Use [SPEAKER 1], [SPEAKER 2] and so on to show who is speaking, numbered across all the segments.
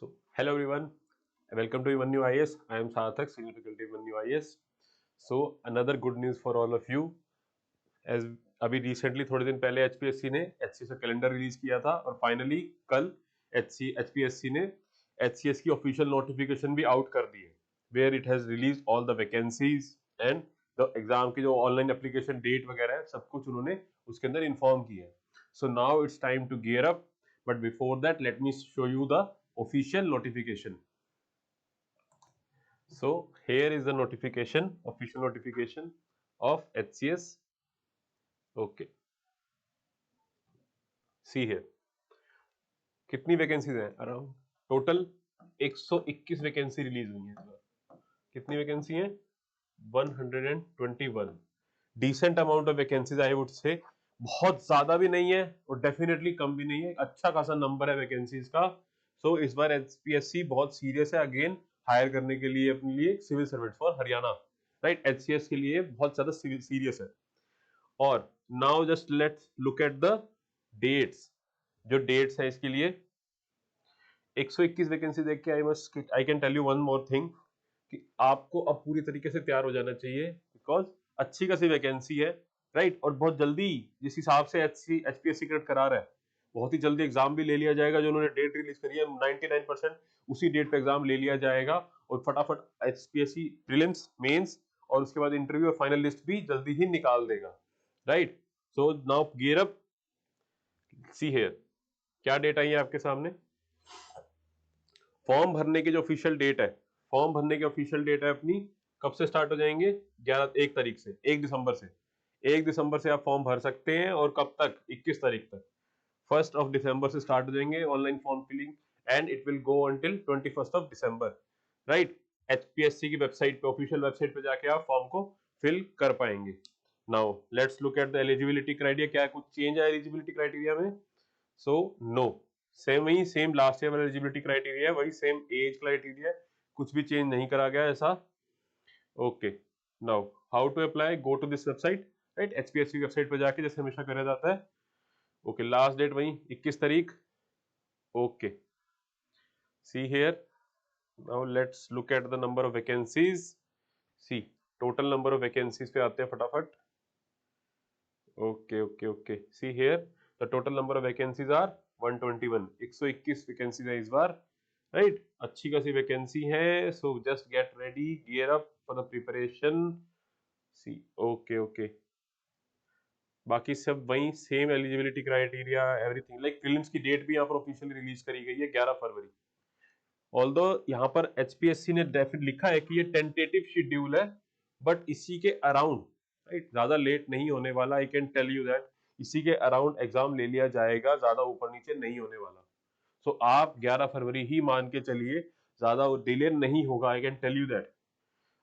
[SPEAKER 1] Hello everyone, welcome to One New IS. I am Sarthak, senior faculty One New IS. So another good news for all of you. As अभी recently थोड़े दिन पहले HPSC ने HCS का calendar release किया था और finally कल HPSC ने HCS की ऑफिशियल नोटिफिकेशन भी आउट कर दी है, where it has release all the vacancies and the exam की जो ऑनलाइन एप्लीकेशन डेट वगैरह है सब कुछ उन्होंने उसके अंदर इन्फॉर्म किया है. So now it's time to gear up, but before that let me show you the official notification. So here is the notification, official notification of HCS. Okay, see here. कितनी वैकेंसीज हैं? Around total 121 vacancy release हुई है इस बार. कितनी vacancy है? 121. Decent amount of vacancies I would say. बहुत ज्यादा भी नहीं है और डेफिनेटली कम भी नहीं है, अच्छा खासा नंबर है वैकेंसीज का. सो इस बार HPSC बहुत सीरियस है अगेन हायर करने के लिए अपने लिए civil servant for Haryana, right. HCS के लिए बहुत ज्यादा सीरियस है. और now just let's look at the dates. जो डेट्स है इसके लिए 121 वैकेंसी देख के I can tell you one more thing कि आपको अब पूरी तरीके से तैयार हो जाना चाहिए, बिकॉज अच्छी खासी वैकेंसी है, राइट. और बहुत जल्दी जिस हिसाब से HPSC क्रिएट करा रहा है, बहुत ही जल्दी एग्जाम भी ले लिया जाएगा. जो उन्होंने डेट रिलीज करी है 99% उसी डेट पे एग्जाम ले लिया जाएगा और फटाफट HPSC प्रीलिम्स, मेंस और उसके बाद इंटरव्यू और फाइनल लिस्ट भी जल्दी ही निकाल देगा, right. So now gear up. See here क्या डेट आई है आपके सामने. फॉर्म भरने की जो ऑफिशियल डेट है, फॉर्म भरने की ऑफिशियल डेट है अपनी, कब से स्टार्ट हो जाएंगे? 1 तारीख से, 1 दिसंबर से. 1 दिसंबर से आप फॉर्म भर सकते हैं और कब तक? 21 तारीख तक. 1 दिसंबर से स्टार्ट हो जाएंगे online form filling and it will go until 21 December, right. HPSC की वेबसाइट पे, ऑफिशियल वेबसाइट पे जाके आप फॉर्म को फिल कर पाएंगे. Now let's look at the eligibility criteria. क्या कुछ चेंज है एलिजिबिलिटी क्राइटेरिया में? सो नो, सेम वही, सेम लास्ट ईयर वाला एलिजिबिलिटी क्राइटेरिया है, वही सेम एज क्राइटेरिया, कुछ भी चेंज नहीं करा गया ऐसा. Okay, now how to apply? Go to this website, right. HPSC website पे जाके जैसे हमेशा करा जाता है. ओके, लास्ट डेट वही 21 तारीख. Okay, see here. Now let's look at the number of vacancies. See, total number of vacancies पे आते हैं फटाफट. Okay okay okay, see here the total number of vacancies are 121. 121 vacancies है इस बार, right. अच्छी खासी वैकेंसी है. So just get ready, gear up for the preparation. See, okay okay, बाकी सब वही same eligibility criteria, everything. Like prelims की डेट भी यहाँ पर ऑफिशियली रिलीज करी गई है 11 फरवरी. ऑल्दो यहाँ पर HPSC ने डेफिनेट लिखा है कि ये टेंटेटिव शेड्यूल है, बट इसी के अराउंड, राइट, ज्यादा लेट नहीं होने वाला. I can tell you that इसी के अराउंड एग्जाम ले लिया जाएगा, ज्यादा ऊपर नीचे नहीं होने वाला. सो आप 11 फरवरी ही मान के चलिए, ज्यादा डिले नहीं होगा. I can tell you that.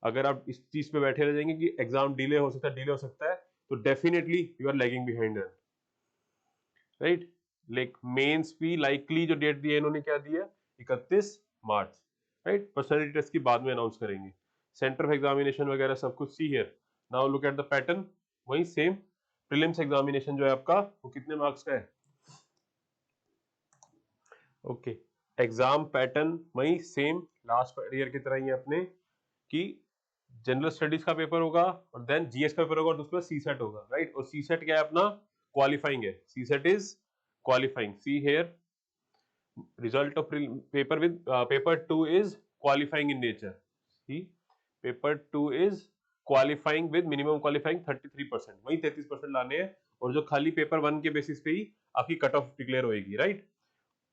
[SPEAKER 1] अगर आप इस चीज पे बैठे रह जाएंगे कि एग्जाम डिले हो सकता है, डिले हो सकता है, तो definitely you are lagging behind, right. Like mains भी लाइकली जो डेट दी है इन्होंने, क्या दिया? 31 मार्च, राइट. पर्सनैलिटी टेस्ट की बाद में अनाउंस करेंगे, सेंटर ऑफ एग्जामिनेशन वगैरह सब कुछ. सी here, now look at the pattern. वही सेम प्रीलिम्स एग्जामिनेशन जो है आपका, वो कितने मार्क्स का है? ओके, एग्जाम पैटर्न वही सेम लास्ट ईयर की तरह ही है अपने, कि जनरल स्टडीज का पेपर होगा और देन GS का पेपर होगा और उसके बाद CSET होगा, राइट. और CSET क्या है अपना? क्वालिफाइंग है. CSET is qualifying. See here, result of paper 2 is qualifying in nature. See, paper 2 is qualifying with minimum qualifying 33%. वही 33% लाने हैं और जो खाली पेपर 1 के बेसिस पे ही आपकी कट ऑफ डिक्लेयर होगी, right.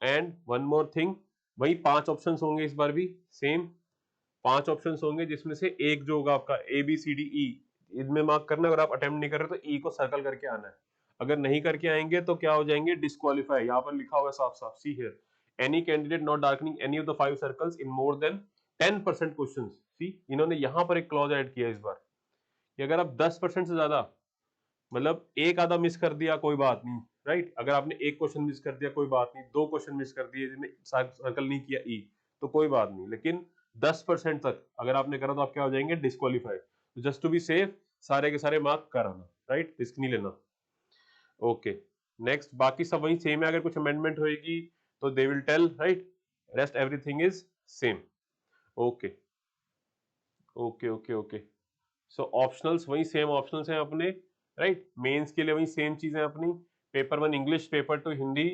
[SPEAKER 1] And one more thing, वही 5 ऑप्शंस होंगे इस बार भी, सेम 5 ऑप्शंस होंगे, जिसमें से एक जो होगा आपका ABCDE, इनमें मार्क करना है. अगर आप अटेम्प्ट नहीं कर रहे तो E को सर्कल करके आना है. अगर नहीं करके आएंगे तो क्या हो जाएंगे? डिस्क्वालीफाई. यहाँ पर लिखा हुआ है साफ साफ. See here, any candidate not darkening any of the 5 circles in more than 10% questions. See, इन्होंने यहां पर एक क्लॉज ऐड किया इस बार कि अगर आप 10% से ज्यादा, मतलब एक आधा मिस कर दिया कोई बात नहीं, राइट. अगर आपने एक क्वेश्चन मिस कर दिया कोई बात नहीं, 2 क्वेश्चन मिस कर दिए जिनमें सर्कल नहीं किया ई, तो कोई बात नहीं, लेकिन 10% तक अगर आपने करा तो आप क्या हो जाएंगे? डिस्क्वालीफाइड. तो जस्ट टू बी सेफ सारे के सारे मार्क कराना, राइट, रिस्क नहीं लेना. ओके, नेक्स्ट बाकी सब वही सेम है. अगर कुछ अमेंडमेंट होएगी तो they will tell, right. Rest everything is same. Okay okay okay okay. So optionals वही सेम ऑप्शनल्स हैं अपने, राइट। मेंस के लिए वही सेम चीजें अपनी, paper 1 English, paper 2 Hindi,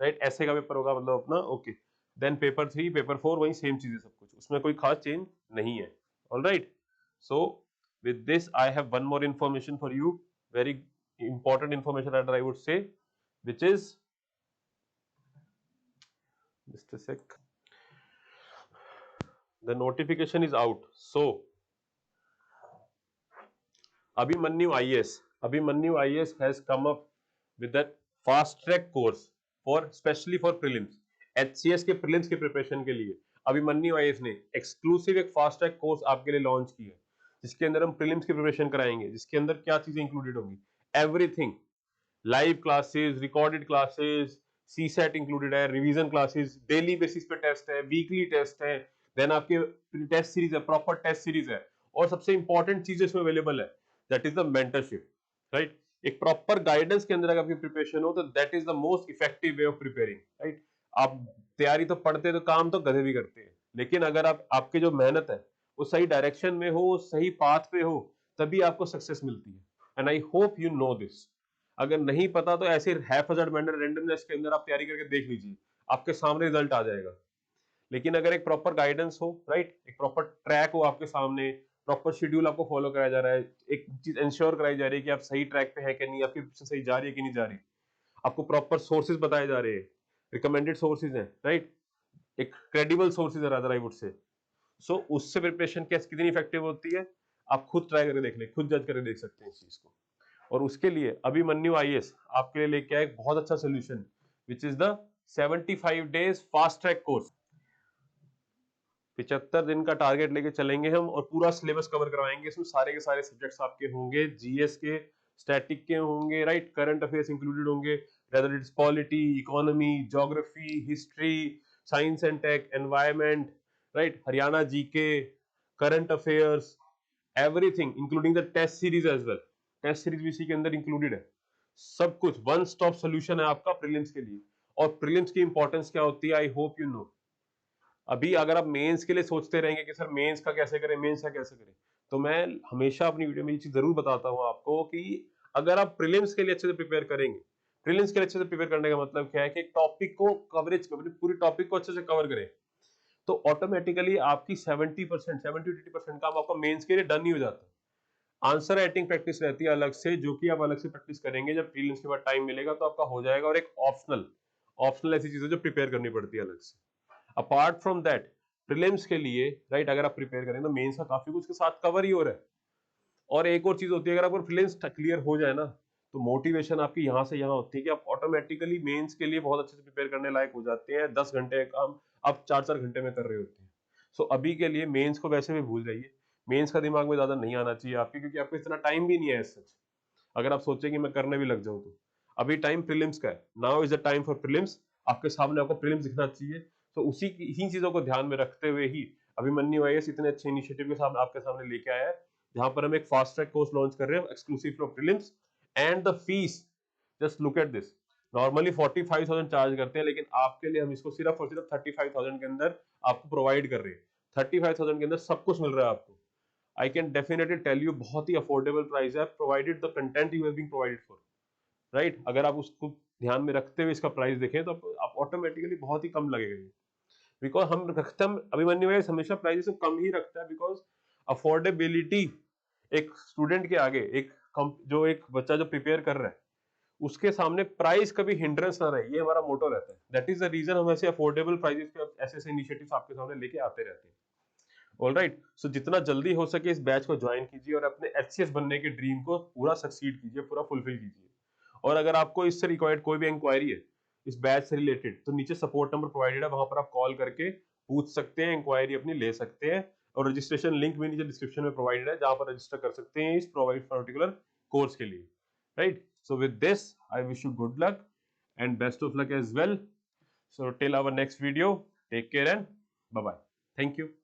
[SPEAKER 1] right. ऐसे का पेपर होगा मतलब अपना, ओके। देन पेपर 3 पेपर 4 वही सेम चीजें सब कुछ, उसमें कोई खास चेंज नहीं है। Alright, so with this I have one more information for you, very important information that I would say, which is, just a sec, the notification is out. So Abhimanyu IAS has come up with that fast track course for specially for prelims, HCS के prelims के preparation के लिए Abhimanyu IAS ने exclusive एक fast track course आपके लिए launch किया, जिसके अंदर हम prelims की preparation कराएंगे, जिसके अंदर क्या चीजें included होंगी, everything, live classes, recorded classes, CSAT included है, रिवीजन क्लासेस, डेली बेसिस पे टेस्ट है, वीकली टेस्ट है, देन आपके टेस्ट सीरीज है, प्रॉपर टेस्ट सीरीज है, और सबसे इंपॉर्टेंट चीज इसमें अवेलेबल है, that is the mentorship, right. एक प्रॉपर गाइडेंस के अंदर अगर आपकी प्रिपरेशन हो तो that is the most effective way of preparing, right. आप तैयारी तो पढ़ते तो काम तो गधे भी करते हैं, लेकिन अगर आप आपकी जो मेहनत है वो सही डायरेक्शन में हो, सही पाथ पे हो, तभी आपको सक्सेस मिलती है। And I hope you know this. अगर नहीं पता तो ऐसे हैफजर्ड मैनर रैंडमनेस के अंदर आप तैयारी करके देख लीजिए, आपके सामने रिजल्ट आ जाएगा। लेकिन अगर एक प्रॉपर गाइडेंस हो, राइट, एक प्रॉपर ट्रैक हो आपके सामने, प्रॉपर शेड्यूल आपको फॉलो कराया जा रहा है, एक चीज इंश्योर कराई जा रही है कि आप सही ट्रैक पे हैं कि नहीं, आपकी प्रिपरेशन सही जा रही है कि नहीं जा रही, आपको प्रॉपर सोर्सेज बताए जा रहे हैं, रिकमेंडेड सोर्सेज हैं, राइट, एक क्रेडिबल सोर्सेज है रादर आई वुड से। सो उससे प्रिपरेशन कैसे कितनी इफेक्टिव होती है आप खुद ट्राई करके देख लें, खुद जज करके देख सकते हैं इस चीज को। और उसके लिए अभिमन्यु आईएएस आपके लिए लेके आए एक बहुत अच्छा solution, which is the 75 days fast track course. 75 दिन का टारगेट लेके चलेंगे हम और पूरा सिलेबस कवर करवाएंगे। इसमें सारे के सारे सब्जेक्ट्स आपके होंगे, जीएस के, स्टैटिक के होंगे, राइट, करंट अफेयर्स इंक्लूडेड होंगे, whether it's polity, economy, geography, history, science and tech, environment, right, Haryana GK, current affairs, everything including the test series as well. Test series भी इसी के अंदर इंक्लूडेड है। सब कुछ वन स्टॉप सोल्यूशन है आपका प्रीलिम्स के लिए। और प्रीलिम्स की इंपॉर्टेंस क्या होती है, आई होप यू नो। अभी अगर आप मेंस के लिए सोचते रहेंगे कि सर मेंस का कैसे करें, मेंस का कैसे करें, तो मैं हमेशा अपनी वीडियो में ये चीज जरूर बताता हूं आपको कि अगर आप प्रीलिम्स के लिए अच्छे से प्रिपेयर करेंगे, प्रीलिम्स के लिए अच्छे से प्रिपेयर करने का मतलब क्या है कि टॉपिक को कवरेज, पूरी टॉपिक को अच्छे से कवर करें, तो ऑटोमेटिकली आपकी 70% 70-80% काम आपका मेंस के लिए डन ही हो जाता है। आंसर राइटिंग प्रैक्टिस रहती है अलग से, जो कि आप अलग से प्रैक्टिस करेंगे, जब प्रीलिम्स के बाद टाइम मिलेगा तो आपका हो जाएगा। और एक ऑप्शनल ऑप्शनल ऐसी चीजें जो प्रिपेयर करनी पड़ती है अलग से। अपार्ट फ्रॉम दैट प्रीलिम्स के लिए, राइट, अगर आप प्रिपेयर करें तो मेंस का काफी कुछ के साथ कवर ही हो रहा है। और एक और चीज होती है, अगर आपको प्रीलिम्स क्लियर हो जाए ना, तो मोटिवेशन आपकी यहाँ से यहाँ होती है कि आप ऑटोमेटिकली मेंस के लिए बहुत अच्छे से प्रिपेयर करने लायक हो जाते हैं। 10 घंटे का काम आप 4-4 घंटे में कर रहे होते हैं। सो अभी के लिए मेंस को वैसे भी भूल जाइए, मेंस का दिमाग में ज्यादा नहीं आना चाहिए आपके, क्योंकि आपको इतना टाइम भी नहीं है सच। अगर आप सोचें कि मैं करने भी लग जाऊं तो अभी टाइम प्रीलिम्स का है। Now is the time for prelims. आपके सामने आपको प्रीलिम्स दिखना चाहिए। तो उसी इन्हीं चीजों को ध्यान में रखते हुए ही अभिमन्यु आईएएस इतने अच्छे इनिशिएटिव के साथ आपके सामने लेके आया है, जहां पर हम एक फास्ट ट्रैक कोर्स लॉन्च कर रहे हैं exclusive for prelims. And the fees, just look at this, normally 45,000 charge करते हैं, लेकिन आपके लिए हम इसको सिर्फ और सिर्फ 35,000 के अंदर आपको प्रोवाइड कर रहे हैं। 35,000 के अंदर सब कुछ मिल रहा है आपको। I can definitely tell you बहुत ही अफोर्डेबल प्राइस है, provided the content you have been provided for, right. अगर आप उसको ध्यान में रखते हुए इसका प्राइस देखें तो आप ऑटोमेटिकली बहुत ही कम लगेगा ये। बिकॉज हम रखते हम अभिमन्यु भाई हमेशा प्राइस से कम ही रखता है, बिकॉज अफोर्डेबिलिटी एक स्टूडेंट के आगे, जो एक बच्चा जो प्रिपेयर कर रहा है उसके सामने प्राइस कभी हिंड्रेंस ना रहे, ये हमारा मोटो रहता है। दैट इज द रीजन हम ऐसे अफोर्डेबल प्राइसेस पे ऐसे ऐसे इनिशिएटिव्स आपके सामने लेके आते रहते हैं। ऑलराइट, सो जितना जल्दी हो सके इस बैच को ज्वाइन कीजिए और अपने एचसीएस बनने के ड्रीम को पूरा सक्सीड कीजिए, पूरा फुलफिल कीजिए। और अगर आपको इससे रिक्वायर्ड कोई भी इंक्वायरी है इस बैच से रिलेटेड, तो नीचे सपोर्ट नंबर प्रोवाइडेड है, वहां पर आप कॉल करके पूछ सकते हैं, इंक्वायरी अपनी ले सकते हैं। और रजिस्ट्रेशन लिंक भी नीचे डिस्क्रिप्शन में प्रोवाइडेड है, जहां पर रजिस्टर कर सकते हैं इस प्रोवाइड पर्टिकुलर कोर्स के लिए, right. So with this I wish you good luck and best of luck as well. So till our next video, take care and bye bye. Thank you.